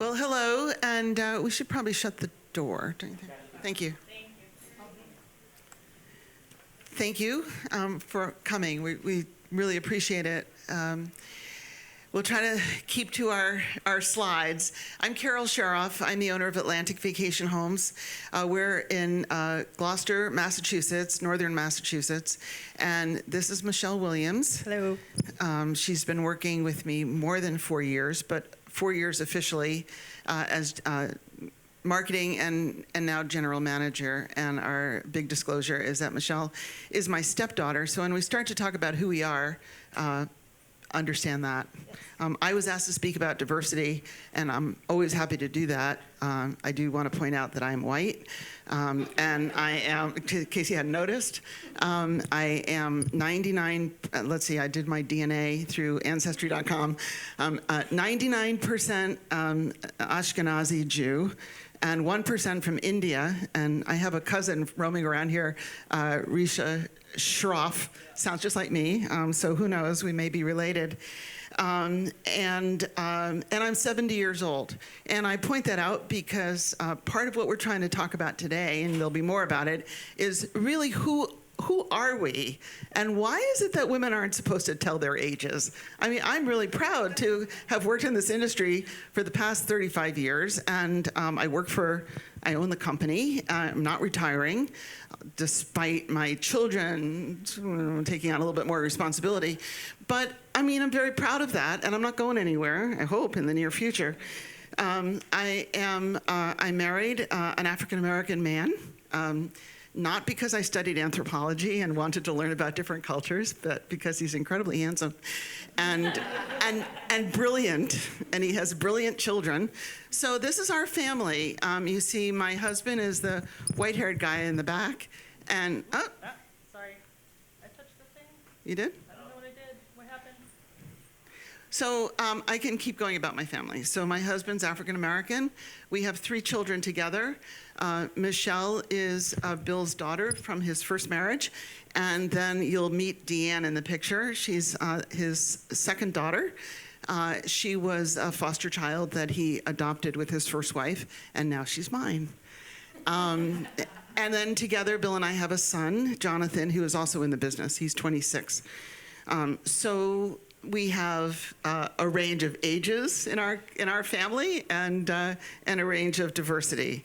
Well, hello, and we should probably shut the door, don't you think? Thank you. Thank you for coming. We really appreciate it. We'll try to keep to our slides. I'm Carole Sharoff. I'm the owner of Atlantic Vacation Homes. We're in Gloucester, Massachusetts, northern Massachusetts. And this is Michelle Williams. Hello. She's been working with me more than 4 years, but 4 years officially as marketing and now general manager. And our big disclosure is that Michelle is my stepdaughter. So when we start to talk about who we are, understand that. I was asked to speak about diversity, and I'm always happy to do that. I do want to point out that I'm white, and I am, in case you hadn't noticed, I am 99, let's see, I did my DNA through Ancestry.com, 99% Ashkenazi Jew, and 1% from India, and I have a cousin roaming around here, Risha Sharoff, sounds just like me, so who knows, we may be related. And I'm 70 years old. And I point that out because part of what we're trying to talk about today, and there'll be more about it, is really who are we? And why is it that women aren't supposed to tell their ages? I mean, I'm really proud to have worked in this industry for the past 35 years, and I own the company. I'm not retiring, despite my children taking on a little bit more responsibility. But I mean, I'm very proud of that, and I'm not going anywhere, I hope, in the near future. I married an African-American man, not because I studied anthropology and wanted to learn about different cultures, but because he's incredibly handsome and brilliant, and he has brilliant children. So this is our family. You see, my husband is the white-haired guy in the back, and Sorry, I touched the thing. You did? I don't know what I did. What happened? So I can keep going about my family. So my husband's African-American. We have 3 children together. Michelle is Bill's daughter from his first marriage. And then you'll meet Deanne in the picture. She's his second daughter. She was a foster child that he adopted with his first wife, and now she's mine. And then together, Bill and I have a son, Jonathan, who is also in the business. He's 26. So we have a range of ages in our family and a range of diversity.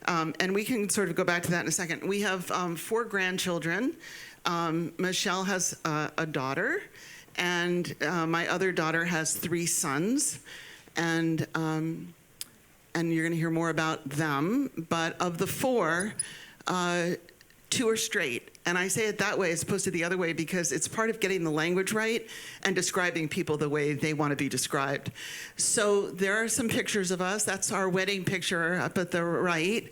And we can sort of go back to that in a second. We have 4 grandchildren. Michelle has a daughter, and my other daughter has 3 sons. And you're going to hear more about them. But of the 4, 2 are straight. And I say it that way as opposed to the other way because it's part of getting the language right and describing people the way they want to be described. So there are some pictures of us. That's our wedding picture up at the right.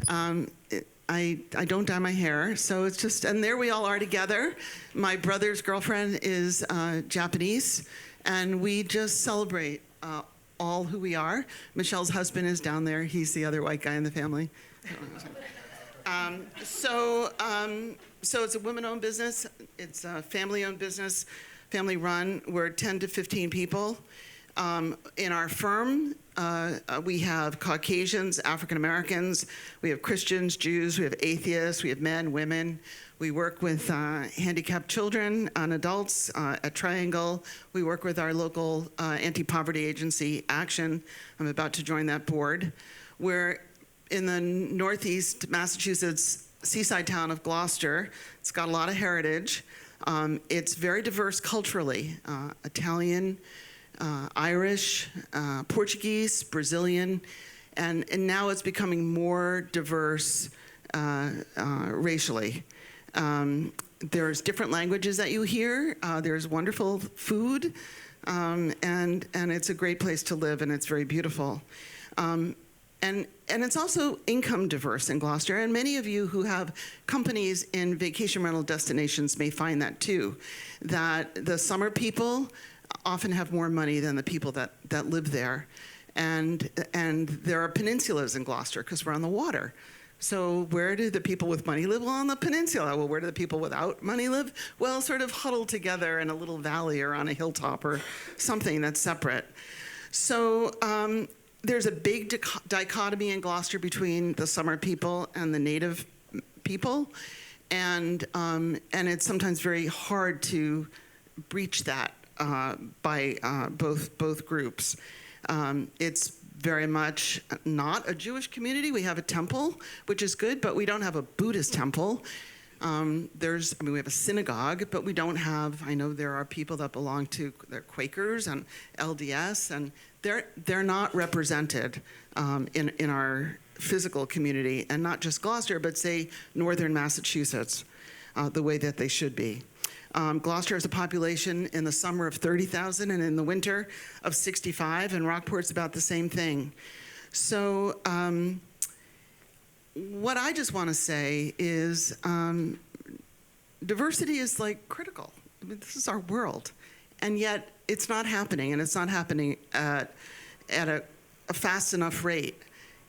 I don't dye my hair, so it's just, and there we all are together. My brother's girlfriend is Japanese, and we just celebrate all who we are. Michelle's husband is down there. He's the other white guy in the family. So it's a women-owned business. It's a family-owned business, family-run. We're 10 to 15 people. In our firm, we have Caucasians, African-Americans. We have Christians, Jews. We have atheists. We have men, women. We work with handicapped children and adults at Triangle. We work with our local anti-poverty agency, Action. I'm about to join that board. We're in the northeast Massachusetts seaside town of Gloucester. It's got a lot of heritage. It's very diverse culturally, Italian, Irish, Portuguese, Brazilian, and now it's becoming more diverse racially. There's different languages that you hear. There's wonderful food, and it's a great place to live, and it's very beautiful. And it's also income diverse in Gloucester, and many of you who have companies in vacation rental destinations may find that too, that the summer people often have more money than the people that live there. And there are peninsulas in Gloucester because we're on the water. So where do the people with money live? Well, on the peninsula. Well, where do the people without money live? Well, sort of huddled together in a little valley or on a hilltop or something that's separate. So there's a big dichotomy in Gloucester between the summer people and the native people, and it's sometimes very hard to breach that by both groups. It's very much not a Jewish community. We have a temple, which is good, but we don't have a Buddhist temple. We have a synagogue, but we don't have, I know there are people that belong to, they're Quakers and LDS, and they're not represented in our physical community, and not just Gloucester, but say northern Massachusetts, the way that they should be. Gloucester has a population in the summer of 30,000 and in the winter of 65, and Rockport's about the same thing. So what I just want to say is diversity is like critical. I mean, this is our world, and yet it's not happening, and it's not happening at a fast enough rate.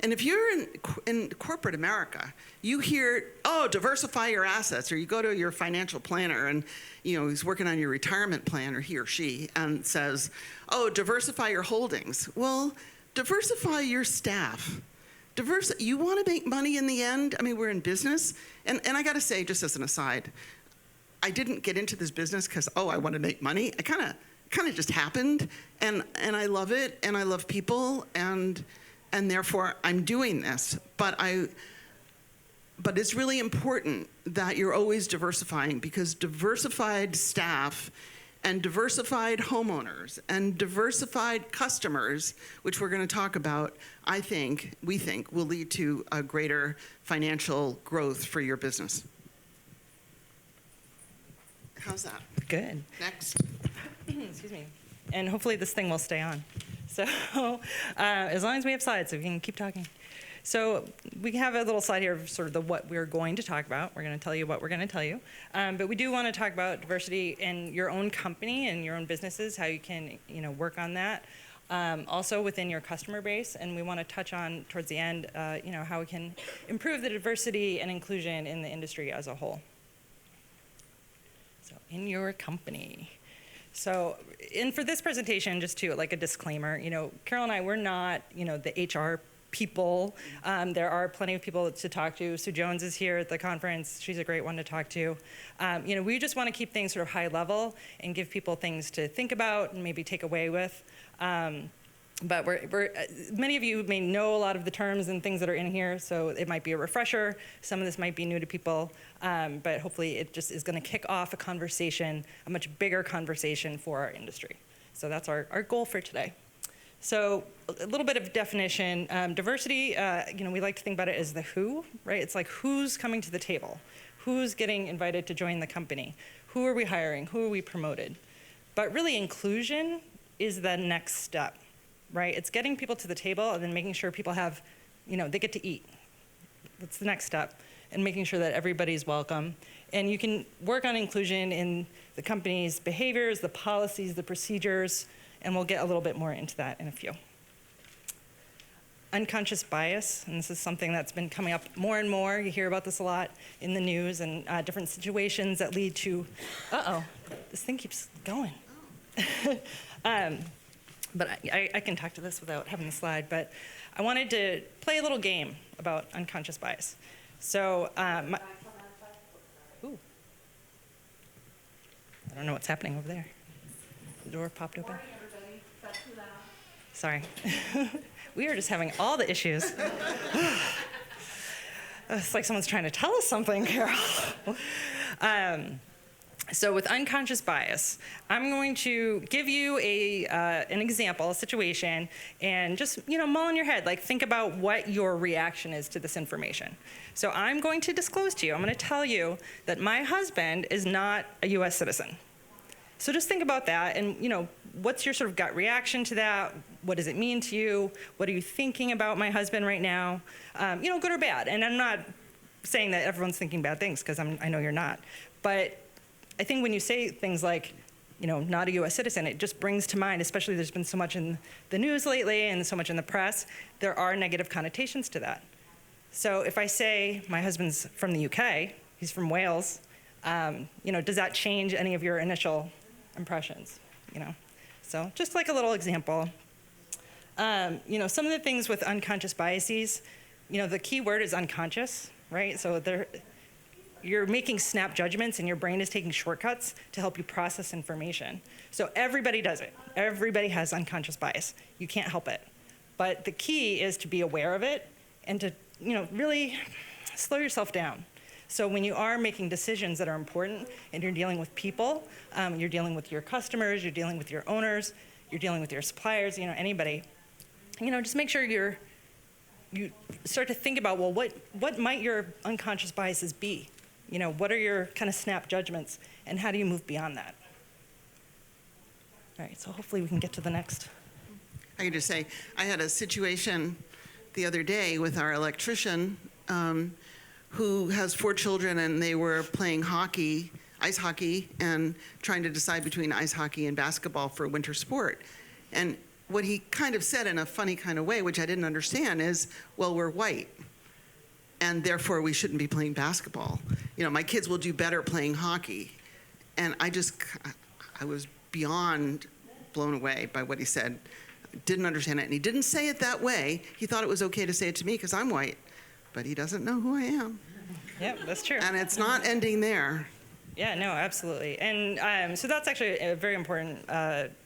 And if you're in corporate America, you hear, oh, diversify your assets, or you go to your financial planner and, he's working on your retirement plan, or he or she, and says, oh, diversify your holdings. Well, diversify your staff. You want to make money in the end? I mean, we're in business. And I got to say, just as an aside, I didn't get into this business because, I want to make money. It kind of just happened. And I love it, and I love people, and therefore I'm doing this. But it's really important that you're always diversifying, because diversified staff and diversified homeowners and diversified customers, which we're going to talk about, we think will lead to a greater financial growth for your business. How's that? Good. Next. Excuse me. And hopefully this thing will stay on. So as long as we have slides, so we can keep talking. So we have a little slide here of sort of what we're going to talk about. We're going to tell you what we're going to tell you. But we do want to talk about diversity in your own company and your own businesses, how you can work on that. Also within your customer base. And we want to touch on, towards the end, how we can improve the diversity and inclusion in the industry as a whole. So in your company. So, and for this presentation, just to like a disclaimer, Carole and I, we're not, the HR people. There are plenty of people to talk to. Sue Jones is here at the conference. She's a great one to talk to. We just want to keep things sort of high level and give people things to think about and maybe take away with. But many of you may know a lot of the terms and things that are in here, so it might be a refresher. Some of this might be new to people, but hopefully it just is going to kick off a conversation, a much bigger conversation for our industry. So that's our goal for today. So a little bit of definition. Diversity, we like to think about it as the who, right? It's like who's coming to the table, who's getting invited to join the company, who are we hiring, who are we promoted. But really inclusion is the next step. Right? It's getting people to the table and then making sure people have, they get to eat. That's the next step. And making sure that everybody's welcome. And you can work on inclusion in the company's behaviors, the policies, the procedures, and we'll get a little bit more into that in a few. Unconscious bias, and this is something that's been coming up more and more. You hear about this a lot in the news and different situations that lead to, this thing keeps going. But I can talk to this without having the slide, but I wanted to play a little game about unconscious bias. So, ooh. I don't know what's happening over there. The door popped open. Morning, everybody. That's too loud. Sorry. We are just having all the issues. It's like someone's trying to tell us something, Carole. So with unconscious bias, I'm going to give you an example, a situation, and just mull in your head, like think about what your reaction is to this information. So I'm going to disclose to you, I'm going to tell you that my husband is not a U.S. citizen. So just think about that, and what's your sort of gut reaction to that? What does it mean to you? What are you thinking about my husband right now? Good or bad. And I'm not saying that everyone's thinking bad things, because I know you're not, but I think when you say things like, not a U.S. citizen, it just brings to mind, especially there's been so much in the news lately and so much in the press, there are negative connotations to that. So if I say my husband's from the UK, he's from Wales, does that change any of your initial impressions? So just like a little example. Some of the things with unconscious biases, the key word is unconscious, right? So you're making snap judgments and your brain is taking shortcuts to help you process information. So everybody does it. Everybody has unconscious bias. You can't help it. But the key is to be aware of it and to, really slow yourself down. So when you are making decisions that are important and you're dealing with people, you're dealing with your customers, you're dealing with your owners, you're dealing with your suppliers, anybody, just make sure you start to think about, well, what might your unconscious biases be? What are your kind of snap judgments, and how do you move beyond that? All right, so hopefully we can get to the next. I can just say, I had a situation the other day with our electrician who has 4 children, and they were playing hockey, ice hockey, and trying to decide between ice hockey and basketball for winter sport. And what he kind of said in a funny kind of way, which I didn't understand, is, well, we're white, and therefore we shouldn't be playing basketball. My kids will do better playing hockey. And I was beyond blown away by what he said. Didn't understand it. And he didn't say it that way. He thought it was okay to say it to me because I'm white. But he doesn't know who I am. Yep, that's true. And it's not ending there. Yeah, no, absolutely. And so that's actually a very important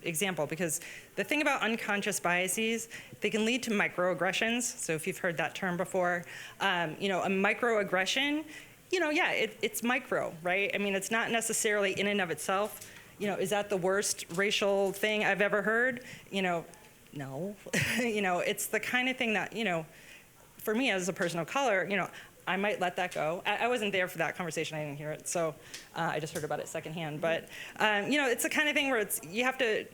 example, because the thing about unconscious biases, they can lead to microaggressions. So if you've heard that term before, a microaggression, it's micro, right? I mean, it's not necessarily in and of itself, is that the worst racial thing I've ever heard? No. It's the kind of thing that, for me as a person of color, I might let that go. I wasn't there for that conversation. I didn't hear it. So I just heard about it secondhand. But, it's the kind of thing where you have to,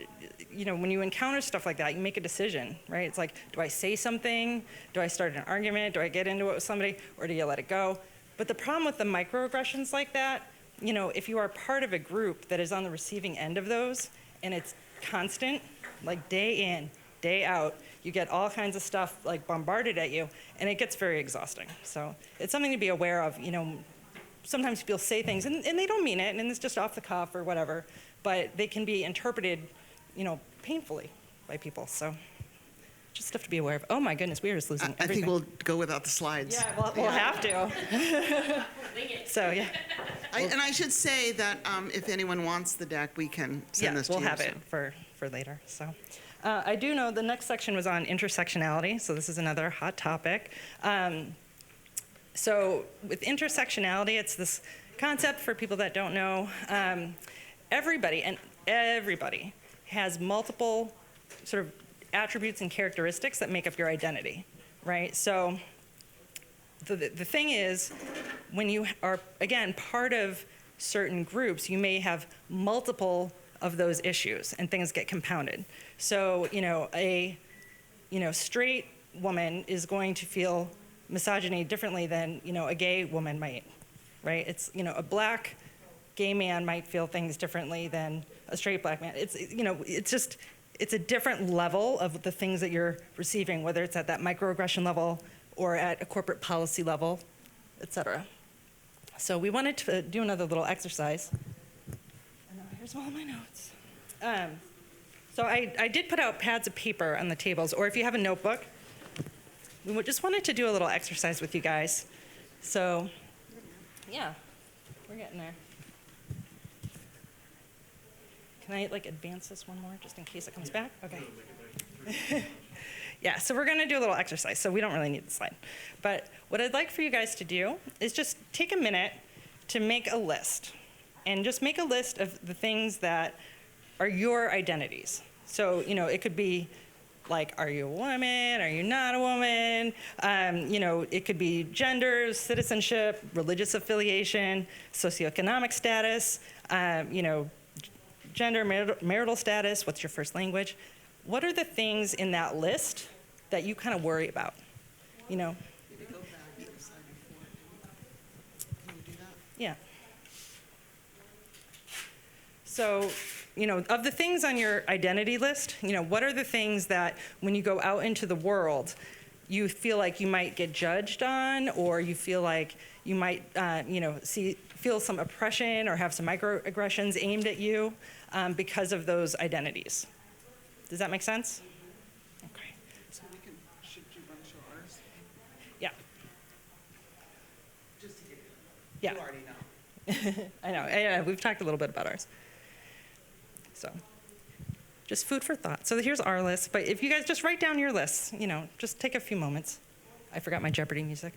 when you encounter stuff like that, you make a decision, right? It's like, do I say something? Do I start an argument? Do I get into it with somebody? Or do you let it go? But the problem with the microaggressions like that, if you are part of a group that is on the receiving end of those, and it's constant, like day in, day out, you get all kinds of stuff like bombarded at you, and it gets very exhausting. So it's something to be aware of. Sometimes people say things and they don't mean it, and it's just off the cuff or whatever, but they can be interpreted, painfully by people. So just stuff to be aware of. Oh my goodness, we are just losing everything. I think we'll go without the slides. Yeah, we'll have to. So yeah. And I should say that if anyone wants the deck, we can send this to you. We'll have it for later. So. I do know the next section was on intersectionality, so this is another hot topic. So with intersectionality, it's this concept for people that don't know. Everybody has multiple sort of attributes and characteristics that make up your identity, right? So the thing is, when you are, again, part of certain groups, you may have multiple of those issues, and things get compounded. So, a straight woman is going to feel misogyny differently than, a gay woman might, right? It's, a black gay man might feel things differently than a straight black man. It's, it's a different level of the things that you're receiving, whether it's at that microaggression level or at a corporate policy level, et cetera. So we wanted to do another little exercise. Here's all my notes. So I did put out pads of paper on the tables, or if you have a notebook, we just wanted to do a little exercise with you guys. So, yeah, we're getting there. Can I advance this one more just in case it comes back? Okay. Yeah, so we're gonna do a little exercise, so we don't really need the slide. But what I'd like for you guys to do is just take a minute to make a list. And just make a list of the things that are your identities. So, it could be like, are you a woman? Are you not a woman? It could be gender, citizenship, religious affiliation, socioeconomic status, gender, marital status, what's your first language? What are the things in that list that you kind of worry about? Maybe go back to the slide before. Can you do that? Yeah. So, of the things on your identity list, what are the things that when you go out into the world, you feel like you might get judged on, or you feel like you might, feel some oppression or have some microaggressions aimed at you because of those identities? Does that make sense? Okay. Yeah. You already know. I know. Yeah, we've talked a little bit about ours. So, just food for thought. So here's our list. But if you guys just write down your lists, just take a few moments. I forgot my Jeopardy music.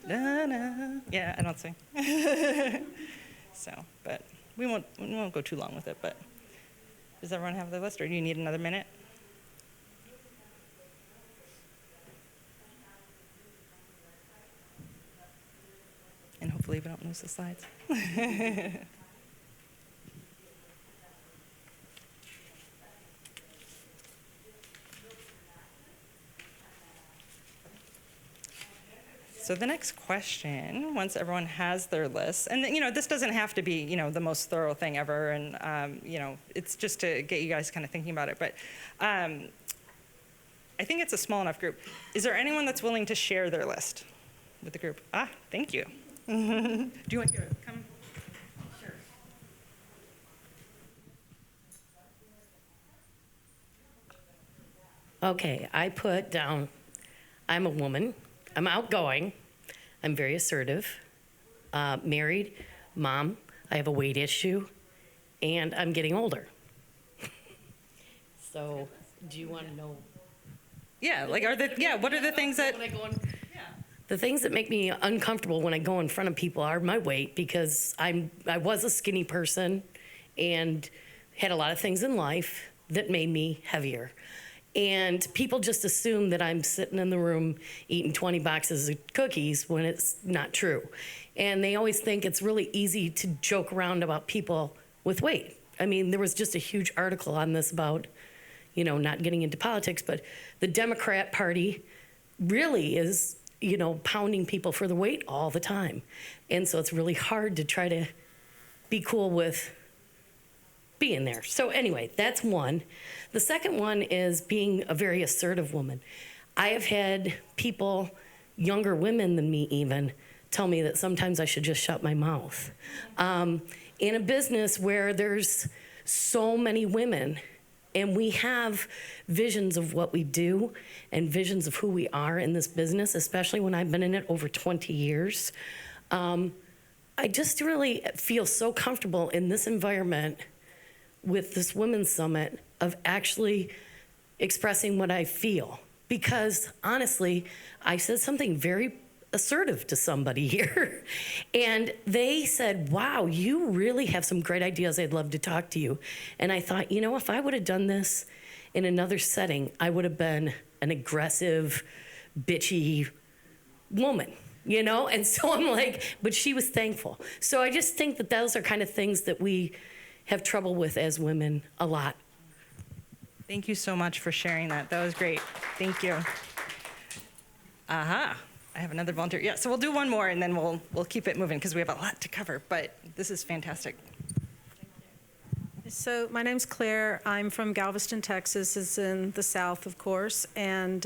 Da-da. Yeah, I don't sing. So, but we won't go too long with it. But does everyone have their list, or do you need another minute? And hopefully we don't lose the slides. So the next question, once everyone has their list, and this doesn't have to be, the most thorough thing ever, and it's just to get you guys kind of thinking about it. But I think it's a small enough group. Is there anyone that's willing to share their list with the group? Thank you. Do you want to come? Sure. Okay, I put down, I'm a woman, I'm outgoing, I'm very assertive, married, mom, I have a weight issue, and I'm getting older. So, do you want to know? Yeah, what are the things that... The things that make me uncomfortable when I go in front of people are my weight, because I was a skinny person and had a lot of things in life that made me heavier. And people just assume that I'm sitting in the room eating 20 boxes of cookies when it's not true. And they always think it's really easy to joke around about people with weight. I mean, there was just a huge article on this about, not getting into politics, but the Democrat Party really is, pounding people for the weight all the time. And so it's really hard to try to be cool with being there. So anyway, that's one. The second one is being a very assertive woman. I have had people, younger women than me even, tell me that sometimes I should just shut my mouth. In a business where there's so many women and we have visions of what we do and visions of who we are in this business, especially when I've been in it over 20 years, I just really feel so comfortable in this environment with this Women's Summit of actually expressing what I feel. Because honestly, I said something very assertive to somebody here. And they said, wow, you really have some great ideas. I'd love to talk to you. And I thought, if I would have done this in another setting, I would have been an aggressive, bitchy woman. And so I'm like, but she was thankful. So I just think that those are kind of things that we have trouble with as women a lot. Thank you so much for sharing that. That was great. Thank you. I have another volunteer. Yeah, so we'll do one more and then we'll keep it moving because we have a lot to cover, but this is fantastic. So my name's Claire. I'm from Galveston, Texas. It's in the South, of course, and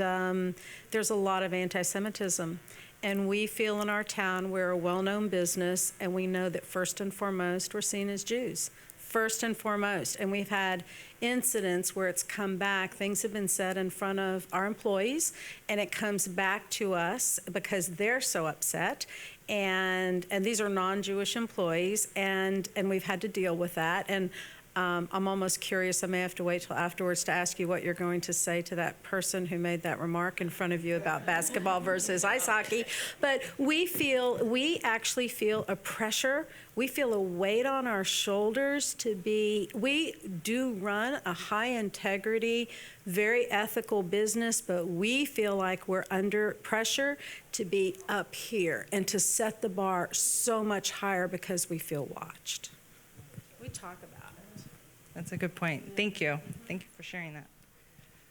there's a lot of anti-Semitism. And we feel in our town we're a well-known business, and we know that first and foremost we're seen as Jews. First and foremost. And we've had incidents where it's come back, things have been said in front of our employees, and it comes back to us because they're so upset. And these are non-Jewish employees, and we've had to deal with that. And I'm almost curious, I may have to wait till afterwards to ask you what you're going to say to that person who made that remark in front of you about basketball versus ice hockey. But we actually feel a pressure. We feel a weight on our shoulders we do run a high integrity, very ethical business, but we feel like we're under pressure to be up here and to set the bar so much higher because we feel watched. We talk about it. That's a good point. Thank you. Thank you for sharing that.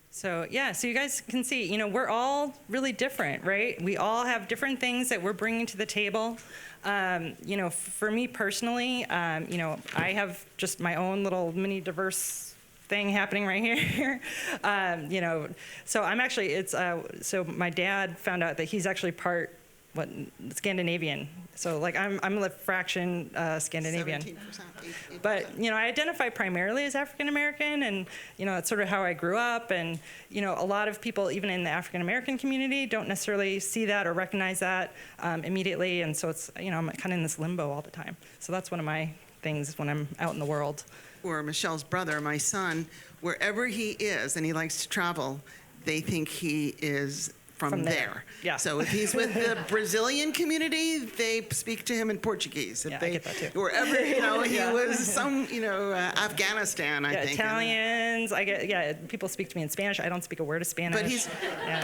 So yeah, so you guys can see, we're all really different, right? We all have different things that we're bringing to the table. For me personally, I have just my own little mini diverse thing happening right here. So I'm actually, so my dad found out that he's actually part what Scandinavian. So like I'm a fraction Scandinavian. 17%, 8%. But, you know, I identify primarily as African American, and, you know, that's sort of how I grew up. And, you know, a lot of people, even in the African American community, don't necessarily see that or recognize that immediately. And so it's, you know, I'm kind of in this limbo all the time. So that's one of my things when I'm out in the world. Or Michelle's brother, my son, wherever he is and he likes to travel, they think he is from there. Yeah. So if he's with the Brazilian community, they speak to him in Portuguese. If Yeah, I they, get that too. Wherever, you know, he Yeah. was some, you know, Afghanistan, I Yeah, think. Italians, people speak to me in Spanish. I don't speak a word of Spanish. But he's, Yeah.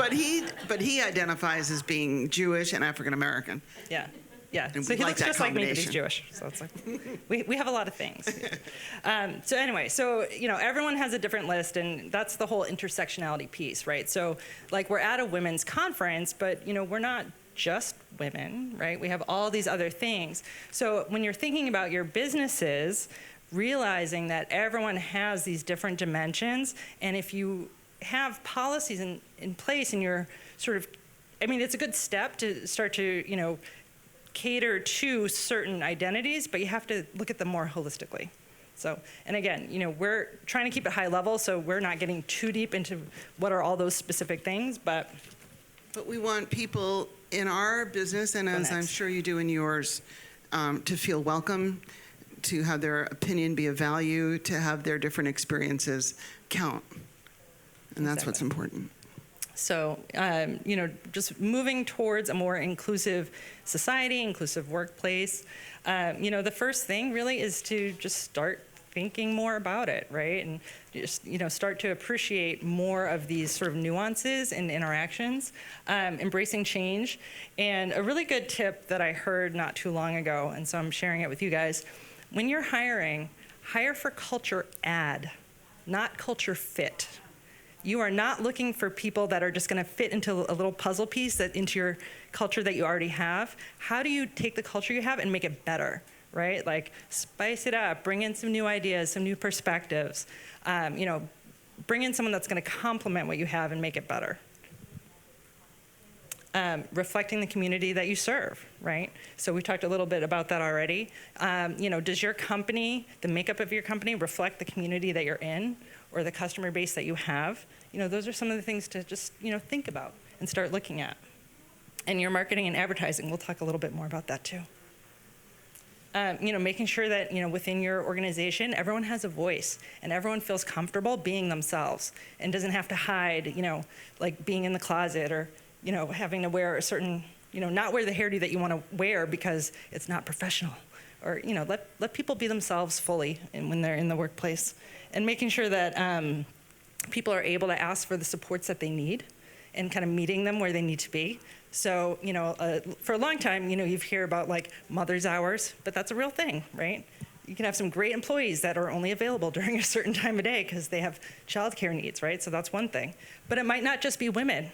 but he identifies as being Jewish and African American. Yeah. Yeah, And so we he like looks that just like me, but he's combination. Jewish. So it's like, we have a lot of things. So anyway, so, you know, everyone has a different list, and that's the whole intersectionality piece, right? So, like, we're at a women's conference, but, you know, we're not just women, right? We have all these other things. So when you're thinking about your businesses, realizing that everyone has these different dimensions, and if you have policies in place and you're sort of, I mean, it's a good step to start to, you know, cater to certain identities, but you have to look at them more holistically. So, and again, you know, we're trying to keep it high level, so we're not getting too deep into what are all those specific things, but we want people in our business, and as I'm next. sure you do in yours, to feel welcome, to have their opinion be of value, to have their different experiences count. And that's what's Exactly. important. So, you know, just moving towards a more inclusive society, inclusive workplace. You know, the first thing really is to just start thinking more about it, right? And just, you know, start to appreciate more of these sort of nuances and interactions, embracing change. And a really good tip that I heard not too long ago, and so I'm sharing it with you guys, when you're hiring, hire for culture add, not culture fit. You are not looking for people that are just going to fit into a little puzzle piece into your culture that you already have. How do you take the culture you have and make it better, right? Like spice it up, bring in some new ideas, some new perspectives. You know, bring in someone that's going to complement what you have and make it better. Reflecting the community that you serve, right? So we talked a little bit about that already. You know, does your company, the makeup of your company, reflect the community that you're in or the customer base that you have? You know, those are some of the things to just, you know, think about and start looking at. And your marketing and advertising, we'll talk a little bit more about that too. You know, making sure that, you know, within your organization, everyone has a voice and everyone feels comfortable being themselves and doesn't have to hide, you know, like being in the closet or, you know, having to wear a certain, you know, not wear the hairdo that you want to wear because it's not professional. Or, you know, let people be themselves fully when they're in the workplace. And making sure that people are able to ask for the supports that they need and kind of meeting them where they need to be. So, you know, for a long time, you know, you've heard about like mother's hours, but that's a real thing, right? You can have some great employees that are only available during a certain time of day because they have childcare needs, right? So that's one thing. But it might not just be women,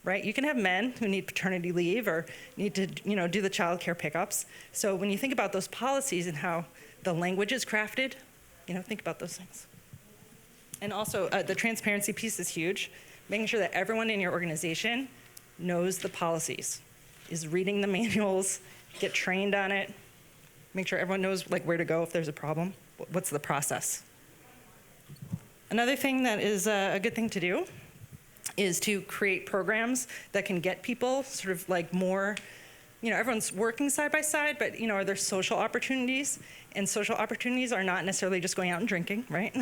right? You can have men who need paternity leave or need to, you know, do the childcare pickups. So when you think about those policies and how the language is crafted, you know, think about those things. And also, the transparency piece is huge. Making sure that everyone in your organization knows the policies, is reading the manuals, get trained on it, make sure everyone knows like where to go if there's a problem, what's the process. Another thing that is a good thing to do is to create programs that can get people sort of like more, you know, everyone's working side by side, but, you know, are there social opportunities? And social opportunities are not necessarily just going out and drinking, right?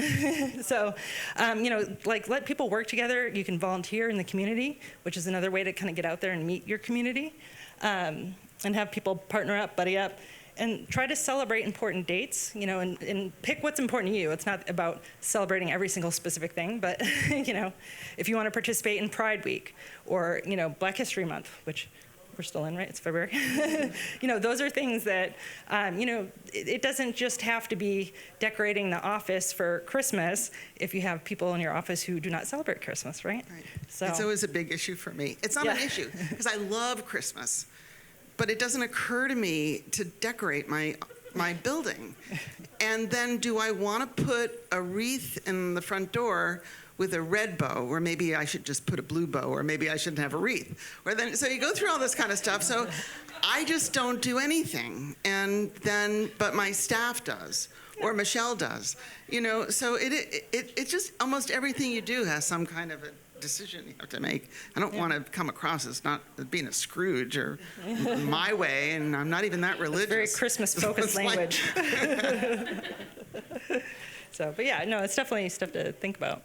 So, you know, like let people work together. You can volunteer in the community, which is another way to kind of get out there and meet your community, and have people partner up, buddy up, and try to celebrate important dates, you know, and pick what's important to you. It's not about celebrating every single specific thing, but, you know, if you want to participate in Pride Week or, you know, Black History Month, which we're still in, right? It's February. You know, those are things that, you know, it doesn't just have to be decorating the office for Christmas if you have people in your office who do not celebrate Christmas, right? Right. So, It's always a big issue for me. It's not an Yeah. issue because I love Christmas, but it doesn't occur to me to decorate my my building? And then do I want to put a wreath in the front door with a red bow, or maybe I should just put a blue bow, or maybe I shouldn't have a wreath? Or then, so you go through all this kind of stuff. So I just don't do anything. And then, but my staff does, or Michelle does, you know, so it's just almost everything you do has some kind of a decision you have to make. I don't want to come across as not being a Scrooge or my way, and I'm not even that religious. Very Christmas-focused It's like- language. So, but yeah, no, it's definitely stuff to think about.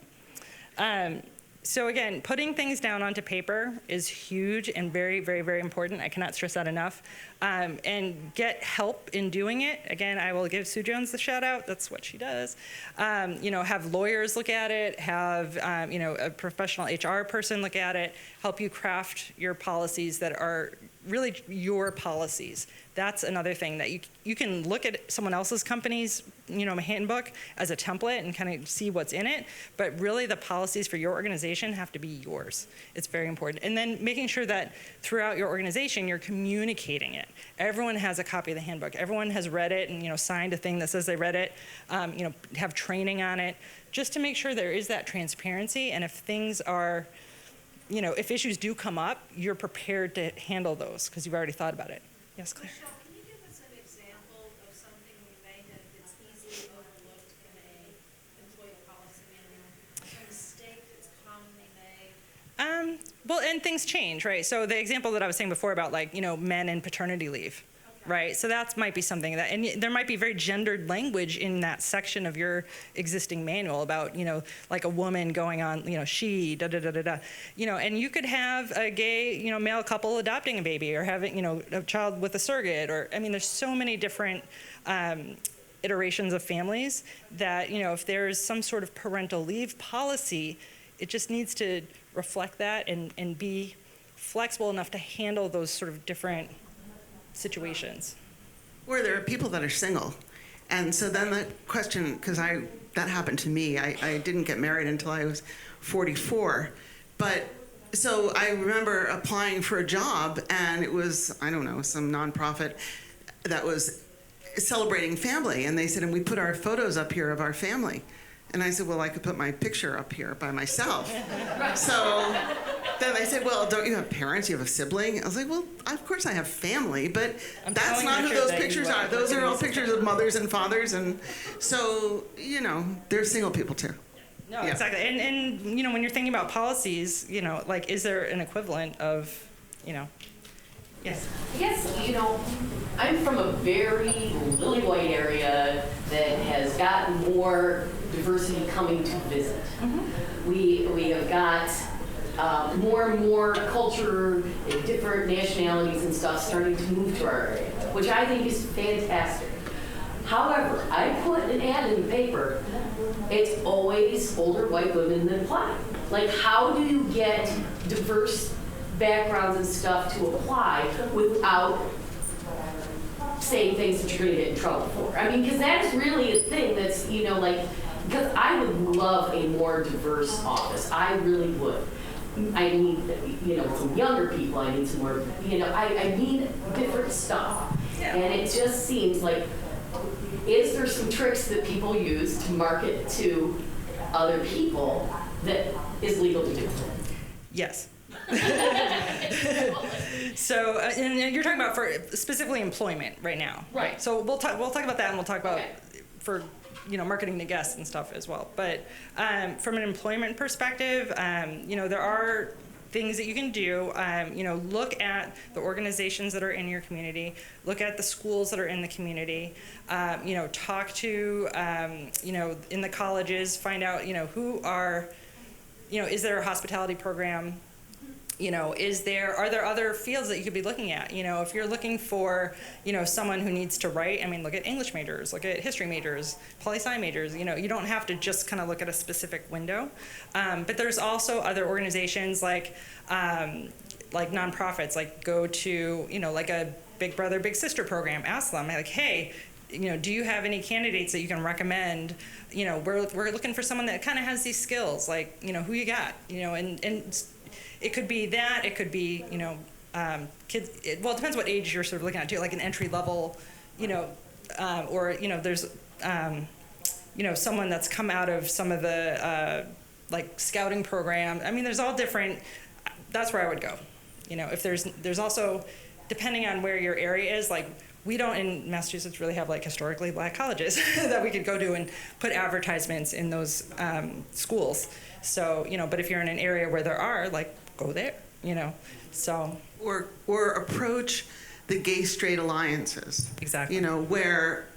So again, putting things down onto paper is huge and very, very, very important. I cannot stress that enough. And get help in doing it. Again, I will give Sue Jones the shout out. That's what she does. You know, have lawyers look at it, have, you know, a professional HR person look at it, help you craft your policies that are really your policies. That's another thing that you can look at someone else's company's, you know, handbook as a template and kind of see what's in it, but really the policies for your organization have to be yours. It's very important. And then making sure that throughout your organization, you're communicating it. Everyone has a copy of the handbook. Everyone has read it and, you know, signed a thing that says they read it, you know, have training on it, just to make sure there is that transparency. And if things are, you know, if issues do come up, you're prepared to handle those because you've already thought about it. Yes, Claire? Michelle, can you give us an example of something we may have that's easily overlooked in a employee policy manual? A mistake that's commonly made? Well, and things change, right? So the example that I was saying before about, like, you know, men and paternity leave, right? So that might be something that, and there might be very gendered language in that section of your existing manual about, you know, like a woman going on, you know, she, da da da da da, you know, and you could have a gay, you know, male couple adopting a baby or having, you know, a child with a surrogate, or, I mean, there's so many different iterations of families that, you know, if there's some sort of parental leave policy, it just needs to reflect that and be flexible enough to handle those sort of different situations. Or there are people that are single. And so then the question, because that happened to me, I didn't get married until I was 44. But so I remember applying for a job, and it was, I don't know, some nonprofit that was celebrating family. And they said, and we put our photos up here of our family. And I said, well, I could put my picture up here by myself. So then they said, well, don't you have parents? You have a sibling? I was like, well, of course I have family, but that's telling not the who truth those that you pictures are. are. Those are all pictures of mothers and fathers. And so, you know, there's single people too. No, Yeah. exactly. And, you know, when you're thinking about policies, you know, like, is there an equivalent of, you know, yes. I guess, you know, I'm from a very lily white area that has got more diversity coming to visit. We have got more and more culture and different nationalities and stuff starting to move to our area, which I think is fantastic. However, I put an ad in the paper, it's always older white women that apply. Like, how do you get diverse backgrounds and stuff to apply without saying things that you're going to get in trouble for? I mean, because that's really a thing that's, you know, like, because I would love a more diverse office. I really would. I need, you know, some younger people. I need some more, you know, I need different stuff. Yeah. And it just seems like, is there some tricks that people use to market to other people that is legal to do? Yes. So, and you're talking about for specifically employment right now, Right. So we'll talk about that, and we'll talk about Okay. for, you know, marketing to guests and stuff as well. But from an employment perspective, you know, there are things that you can do. You know, look at the organizations that are in your community. Look at the schools that are in the community. You know, talk to, you know, in the colleges. Find out, you know, who are, you know, is there a hospitality program? You know, are there other fields that you could be looking at? You know, if you're looking for, you know, someone who needs to write, I mean, look at English majors, look at history majors, poli-sci majors. You know, you don't have to just kind of look at a specific window. But there's also other organizations like nonprofits, like go to, you know, like a Big Brother, Big Sister program. Ask them, like, hey, you know, do you have any candidates that you can recommend? You know, we're looking for someone that kind of has these skills, like, you know, who you got, you know, and it could be that, it could be, you know, kids, well, it depends what age you're sort of looking at too, like an entry level, you know, or, there's, someone that's come out of some of the, like scouting program. I mean, there's all different, that's where I would go. If there's also, depending on where your area is, like we don't in Massachusetts really have like historically black colleges that we could go to and put advertisements in those schools. So, but if you're in an area where there are, like, go there, so. Or approach the gay straight alliances. Exactly. Where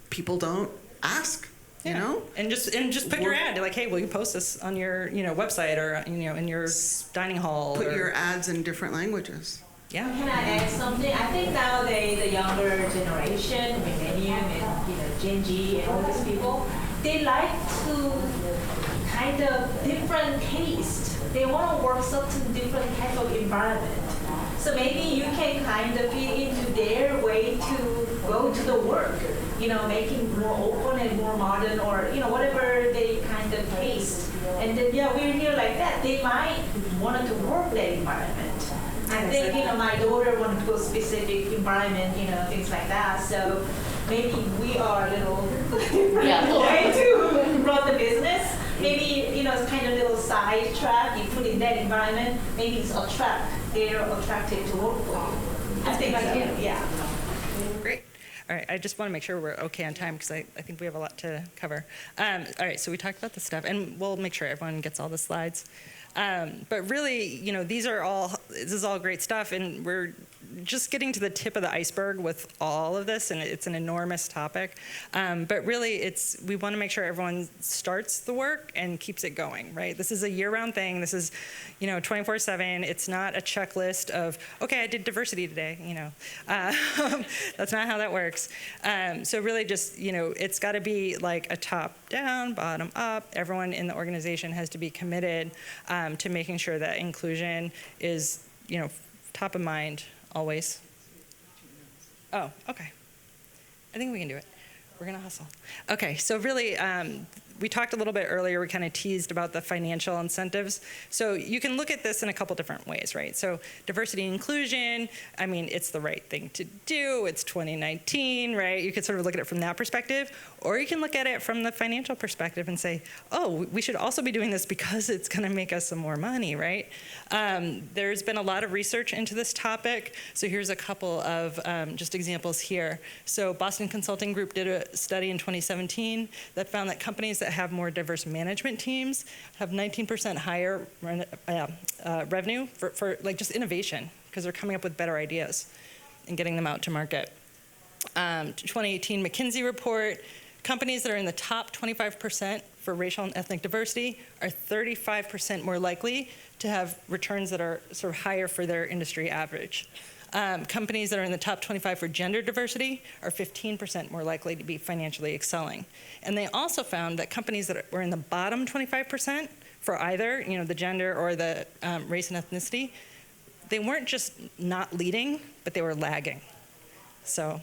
people don't ask. And just put your ad, like, hey, will you post this on your, website or, in your dining hall? Put your ads in different languages. Yeah. Can I add something? I think nowadays the younger generation, millennium and Gen Z and all these people, they like to kind of different taste. They want to work certain different type of environment. So maybe you can kind of fit into their way to go to the work, making more open and more modern, or whatever they kind of taste. And then we're here like that. They might want to work that environment. I think my daughter wanted to go specific environment, things like that. So maybe we are a little different way to run the business. Maybe it's kind of little side track you put in that environment. Maybe it's they're attracted to work for you. I think so. Yeah. Great. All right, I just want to make sure we're okay on time because I think we have a lot to cover. All right, so we talked about the stuff, and we'll make sure everyone gets all the slides. But really, this is all great stuff, and we're just getting to the tip of the iceberg with all of this, and it's an enormous topic. But really, we want to make sure everyone starts the work and keeps it going, right? This is a year-round thing. This is, 24/7. It's not a checklist of, okay, I did diversity today, That's not how that works. So really just, it's got to be like a top-down, bottom-up. Everyone in the organization has to be committed to making sure that inclusion is, top of mind always. Oh, okay. I think we can do it. We're going to hustle. Okay, so really, we talked a little bit earlier, we kind of teased about the financial incentives. So you can look at this in a couple different ways, right? So diversity and inclusion, I mean, it's the right thing to do. It's 2019, right? You could sort of look at it from that perspective, or you can look at it from the financial perspective and say, oh, we should also be doing this because it's going to make us some more money, right? There's been a lot of research into this topic. So here's a couple of just examples here. So Boston Consulting Group did a study in 2017 that found that companies that have more diverse management teams have 19% higher revenue for like just innovation, because they're coming up with better ideas and getting them out to market. 2018 McKinsey report, companies that are in the top 25% for racial and ethnic diversity are 35% more likely to have returns that are sort of higher for their industry average. Companies that are in the top 25 for gender diversity are 15% more likely to be financially excelling. And they also found that companies that were in the bottom 25% for either, the gender or the race and ethnicity, they weren't just not leading, but they were lagging. So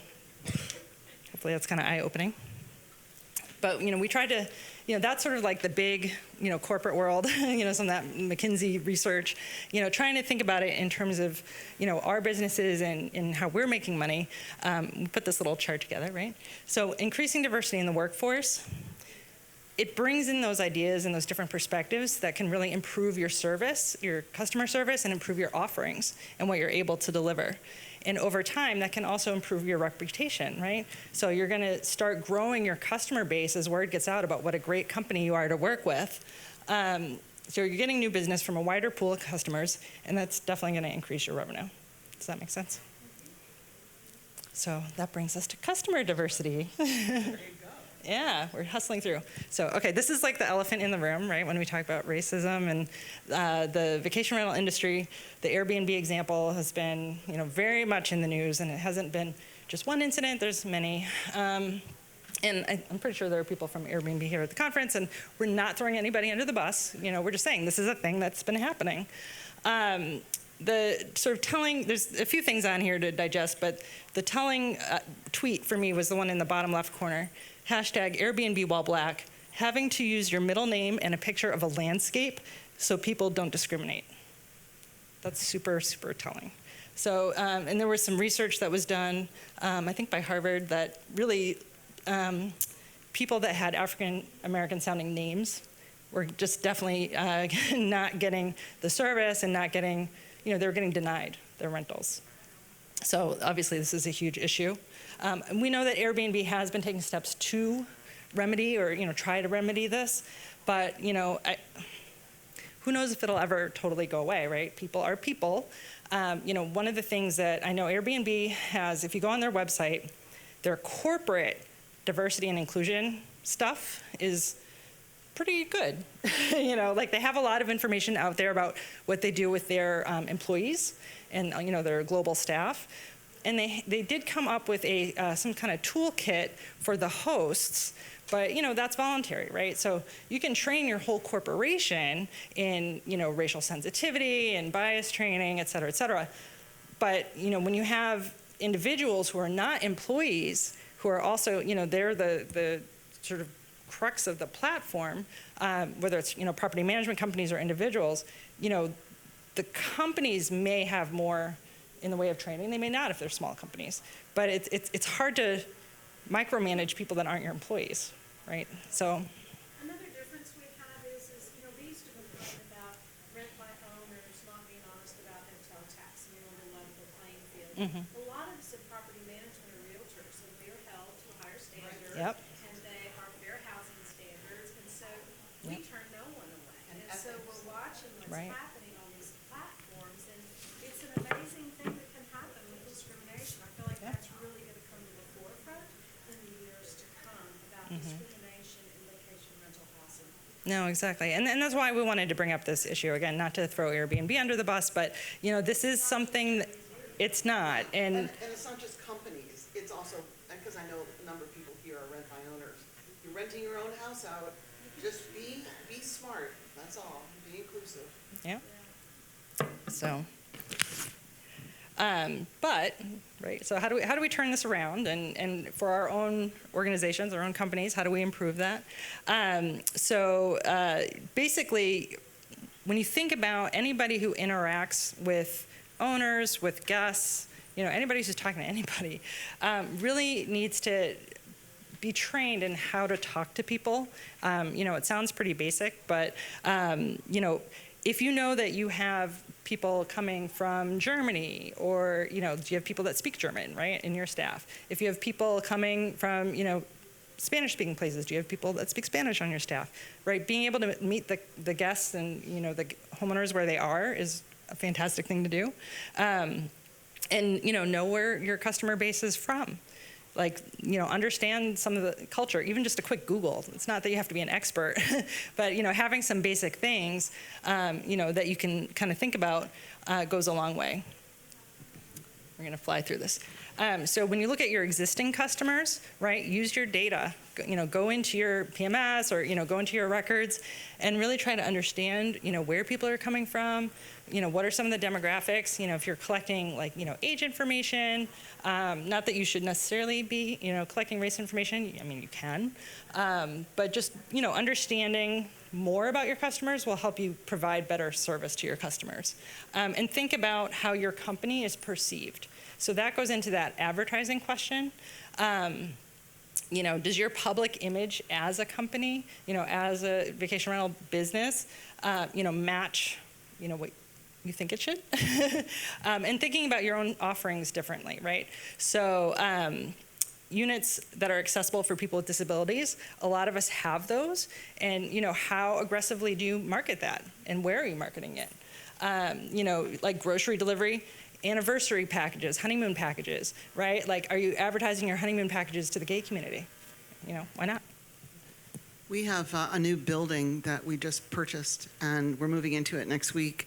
hopefully that's kind of eye-opening. But, we tried to, that's sort of like the big, corporate world, some of that McKinsey research, trying to think about it in terms of, our businesses and how we're making money. We put this little chart together, right? So increasing diversity in the workforce, it brings in those ideas and those different perspectives that can really improve your service, your customer service, and improve your offerings and what you're able to deliver. And over time, that can also improve your reputation, right? So you're going to start growing your customer base as word gets out about what a great company you are to work with. So you're getting new business from a wider pool of customers, and that's definitely going to increase your revenue. Does that make sense? So that brings us to customer diversity. Yeah, we're hustling through. So, okay, this is like the elephant in the room, right? When we talk about racism and the vacation rental industry, the Airbnb example has been, very much in the news, and it hasn't been just one incident. There's many. And I'm pretty sure there are people from Airbnb here at the conference, and we're not throwing anybody under the bus. We're just saying this is a thing that's been happening. The sort of telling, there's a few things on here to digest, but the telling tweet for me was the one in the bottom left corner. Hashtag Airbnb while black, having to use your middle name and a picture of a landscape so people don't discriminate. That's super, super telling. So, and there was some research that was done, I think by Harvard, that really people that had African American sounding names were just definitely not getting the service and not getting, they were getting denied their rentals. So obviously this is a huge issue. And we know that Airbnb has been taking steps to remedy or, try to remedy this, but, who knows if it'll ever totally go away, right? People are people. One of the things that I know Airbnb has, if you go on their website, their corporate diversity and inclusion stuff is pretty good. Like they have a lot of information out there about what they do with their employees and, their global staff. And they did come up with some kind of toolkit for the hosts, but that's voluntary, right? So you can train your whole corporation in racial sensitivity and bias training, et cetera, et cetera. But when you have individuals who are not employees, who are also they're the sort of crux of the platform, whether it's property management companies or individuals, the companies may have more in the way of training. They may not if they're small companies, but it's hard to micromanage people that aren't your employees, right? So Another difference we have is we used to complain about rent by owners not being honest about their tax and they want to level the playing field. A lot of us in property management are realtors, and we are held to a higher standard. Yep. And they are fair housing standards, and so we turn no one away. And so we're watching what's Right. happening on these platforms, and it's an amazing thing that can happen with discrimination. I feel like that's really going to come to the forefront in the years to come about discrimination in vacation rental housing. No, exactly. And that's why we wanted to bring up this issue again, not to throw Airbnb under the bus, but this is something it's not. And it's not just companies, it's also, because I know a number of people here are rent by owners. You're renting your own house out, just be smart, that's all, be inclusive. Yeah. So, but, right, so how do we turn this around? And for our own organizations, our own companies, how do we improve that? Basically, when you think about anybody who interacts with owners, with guests, anybody who's talking to anybody, really needs to be trained in how to talk to people. It sounds pretty basic, but, if you know that you have people coming from Germany, or, do you have people that speak German, right, in your staff? If you have people coming from, Spanish-speaking places, do you have people that speak Spanish on your staff, right? Being able to meet the guests and, the homeowners where they are is a fantastic thing to do. And, know where your customer base is from. Like, understand some of the culture, even just a quick Google. It's not that you have to be an expert, but, having some basic things, that you can kind of think about goes a long way. We're going to fly through this. So when you look at your existing customers, right, use your data. Go into your PMS or, go into your records and really try to understand, where people are coming from, what are some of the demographics, if you're collecting like, age information, not that you should necessarily be, collecting race information. I mean, you can, but just, understanding more about your customers will help you provide better service to your customers. And think about how your company is perceived. So that goes into that advertising question. Does your public image as a company, as a vacation rental business, match, what you think it should? And thinking about your own offerings differently, right? So units that are accessible for people with disabilities, a lot of us have those. And, how aggressively do you market that? And where are you marketing it? Like grocery delivery, anniversary packages, honeymoon packages, right? Like, are you advertising your honeymoon packages to the gay community? Why not? We have a new building that we just purchased, and we're moving into it next week.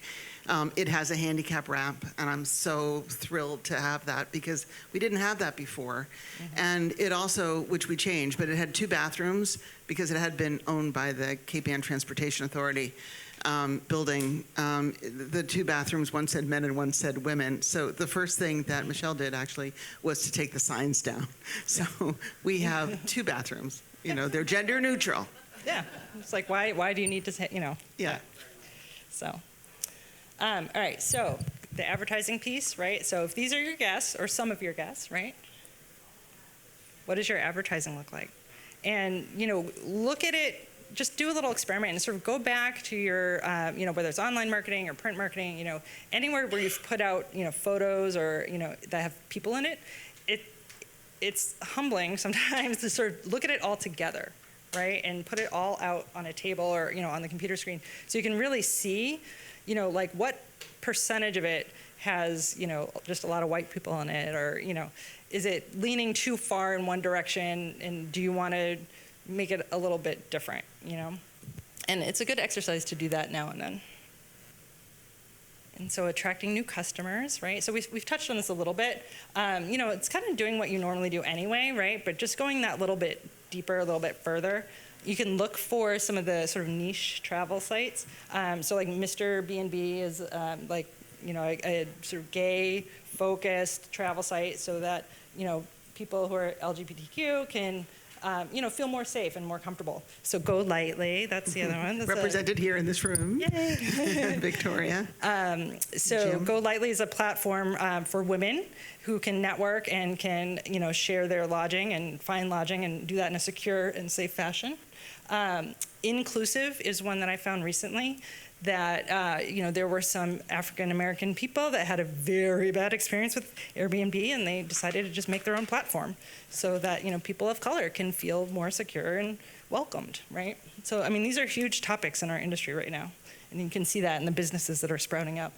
It has a handicap ramp, and I'm so thrilled to have that because we didn't have that before. And it also, which we changed, but it had 2 bathrooms because it had been owned by the Cape Ann Transportation Authority building. The 2 bathrooms, one said men and one said women. So the first thing that Michelle did actually was to take the signs down. So we have 2 bathrooms. They're gender neutral. Yeah, it's like, why do you need to say, Yeah. So, all right, so the advertising piece, right? So if these are your guests, or some of your guests, right? What does your advertising look like? And, look at it, just do a little experiment and sort of go back to your, whether it's online marketing or print marketing, anywhere where you've put out, photos or, that have people in it. It's humbling sometimes to sort of look at it all together, right? And put it all out on a table or, on the computer screen. So you can really see, like what percentage of it has, just a lot of white people in it, or, is it leaning too far in one direction, and do you want to make it a little bit different, And it's a good exercise to do that now and then. And so attracting new customers, right? So we've touched on this a little bit. It's kind of doing what you normally do anyway, right? But just going that little bit deeper, a little bit further. You can look for some of the sort of niche travel sites. So like Mr. B&B is a sort of gay-focused travel site, so that people who are LGBTQ can feel more safe and more comfortable. So Go Lightly, that's the other one. That's Represented here in this room. Yay! Victoria. So Jim? Go Lightly is a platform for women who can network and can, share their lodging and find lodging and do that in a secure and safe fashion. Inclusive is one that I found recently that, there were some African American people that had a very bad experience with Airbnb, and they decided to just make their own platform so that, people of color can feel more secure and welcomed, right? So, these are huge topics in our industry right now, and you can see that in the businesses that are sprouting up.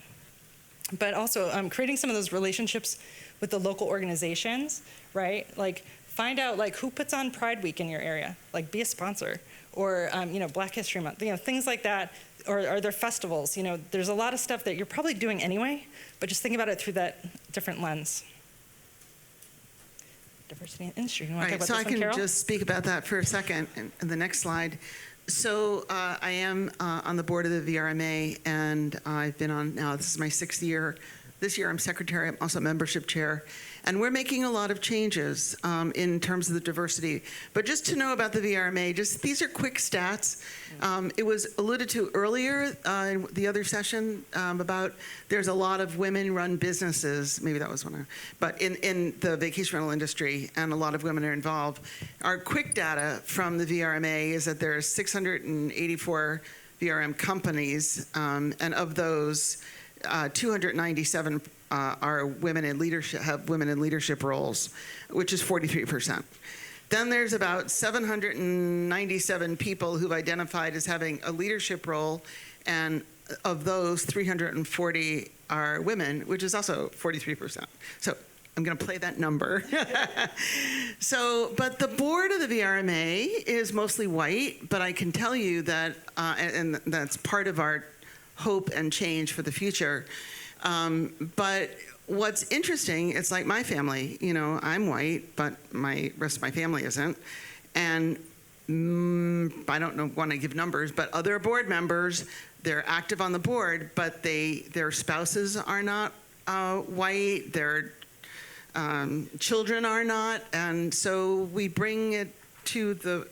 But also creating some of those relationships with the local organizations, right? Like, find out who puts on Pride Week in your area, be a sponsor, or Black History Month, things like that. Or are there festivals? There's a lot of stuff that you're probably doing anyway, but just think about it through that different lens. Diversity in industry. You want to talk about So this I one, can Carole? just speak about that for a second in the next slide. So I am on the board of the VRMA, and I've been on now, this is my 6th year. This year I'm secretary, I'm also membership chair, and we're making a lot of changes in terms of the diversity. But just to know about the VRMA, these are quick stats. It was alluded to earlier in the other session about there's a lot of women-run businesses, maybe that was one, but in the vacation rental industry, and a lot of women are involved. Our quick data from the VRMA is that there's 684 VRM companies, and of those, 297 are women in leadership, have women in leadership roles, which is 43%. Then there's about 797 people who've identified as having a leadership role, and of those, 340 are women, which is also 43%. So I'm going to play that number. But the board of the VRMA is mostly white, but I can tell you that, and that's part of our hope and change for the future. But what's interesting, it's like my family, I'm white, but my rest of my family isn't. And I don't want to give numbers, but other board members, they're active on the board, but their spouses are not white, their children are not. And so we bring it to the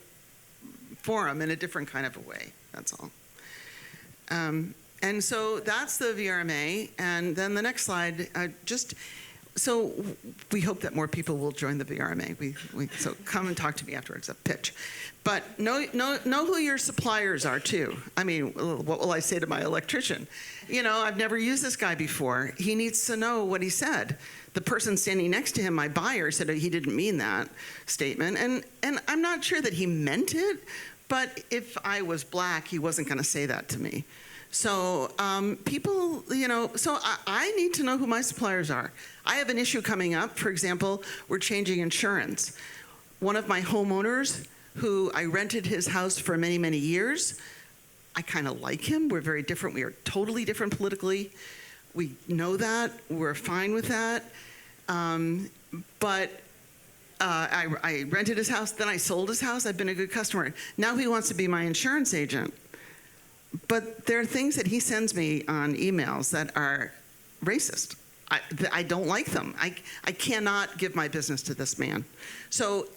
forum in a different kind of a way, that's all. And so that's the VRMA. And then the next slide, so we hope that more people will join the VRMA. So come and talk to me afterwards, a pitch. But know who your suppliers are too. What will I say to my electrician? I've never used this guy before. He needs to know what he said. The person standing next to him, my buyer, said he didn't mean that statement. And I'm not sure that he meant it, but if I was black, he wasn't going to say that to me. So people, so I need to know who my suppliers are. I have an issue coming up. For example, we're changing insurance. One of my homeowners, who I rented his house for many, many years, I kind of like him. We're very different. We are totally different politically. We know that. We're fine with that. But I rented his house, then I sold his house. I've been a good customer. Now he wants to be my insurance agent. But there are things that he sends me on emails that are racist. I don't like them. I cannot give my business to this man. So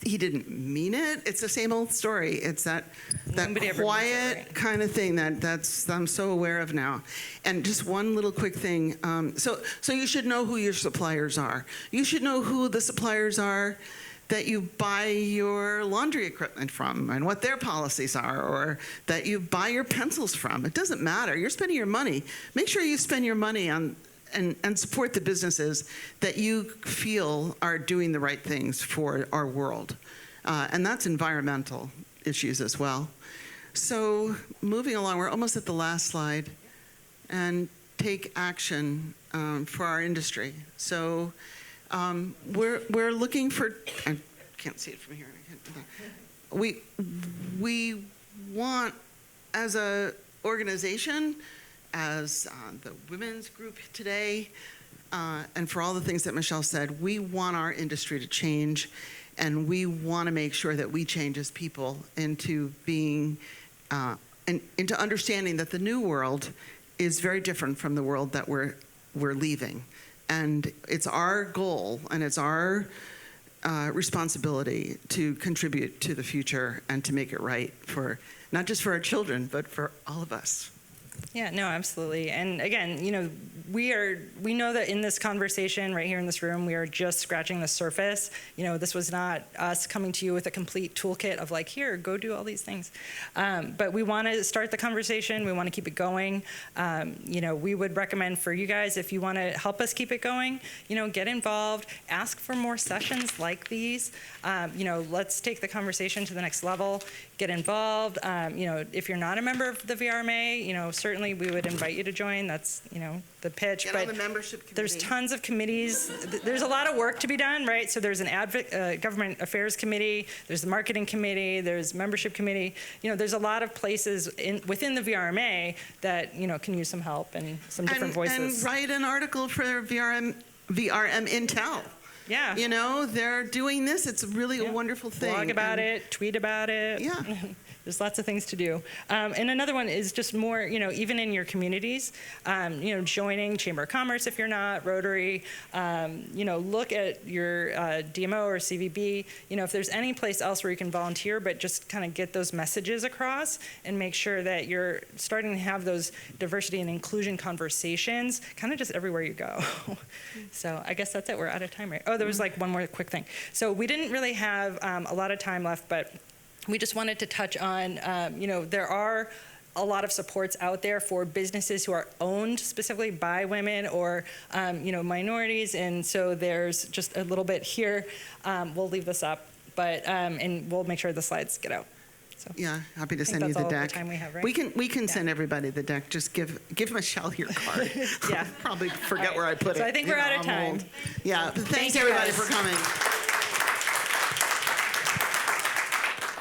he didn't mean it. It's the same old story. It's that Nobody ever means it, quiet right? kind of thing that's I'm so aware of now. And just one little quick thing. So you should know who your suppliers are. You should know who the suppliers are that you buy your laundry equipment from and what their policies are, or that you buy your pencils from. It doesn't matter. You're spending your money. Make sure you spend your money on and support the businesses that you feel are doing the right things for our world. And that's environmental issues as well. So moving along, we're almost at the last slide. And take action for our industry. So we're looking for, I can't see it from here. We want, as a organization, as the women's group today, and for all the things that Michelle said, we want our industry to change, and we want to make sure that we change as people into being, and into understanding that the new world is very different from the world that we're leaving. And it's our goal, and it's our responsibility to contribute to the future and to make it right for, not just for our children, but for all of us. Yeah, no, absolutely. And again, we know that in this conversation right here in this room, we are just scratching the surface. This was not us coming to you with a complete toolkit of like, here, go do all these things. But we want to start the conversation. We want to keep it going. We would recommend for you guys, if you want to help us keep it going, get involved, ask for more sessions like these. Let's take the conversation to the next level, get involved. If you're not a member of the VRMA, certainly we would invite you to join. That's, the pitch. Get but on the membership committee. There's tons of committees. There's a lot of work to be done, right? So there's an government affairs committee, there's the marketing committee, there's membership committee. There's a lot of places within the VRMA that, can use some help and some different voices. And write an article for VRM Intel. Yeah. They're doing this. It's really a wonderful thing. Blog about it, tweet about it. Yeah. There's lots of things to do. And another one is just more, even in your communities, joining Chamber of Commerce if you're not, Rotary, look at your DMO or CVB, if there's any place else where you can volunteer, but just kind of get those messages across and make sure that you're starting to have those diversity and inclusion conversations kind of just everywhere you go. So I guess that's it. We're out of time, right? Oh, there was like one more quick thing. So we didn't really have a lot of time left, but we just wanted to touch on, there are a lot of supports out there for businesses who are owned specifically by women or, minorities. And so there's just a little bit here. We'll leave this up, but, and we'll make sure the slides get out. So Yeah, happy to I think send you that's the all the deck. time we have, right? We can send everybody the deck. Just give Michelle your card. Yeah. Probably forget All right. where I put it. So I think we're out of I'm time. old. Yeah, thanks you, everybody guys. for coming.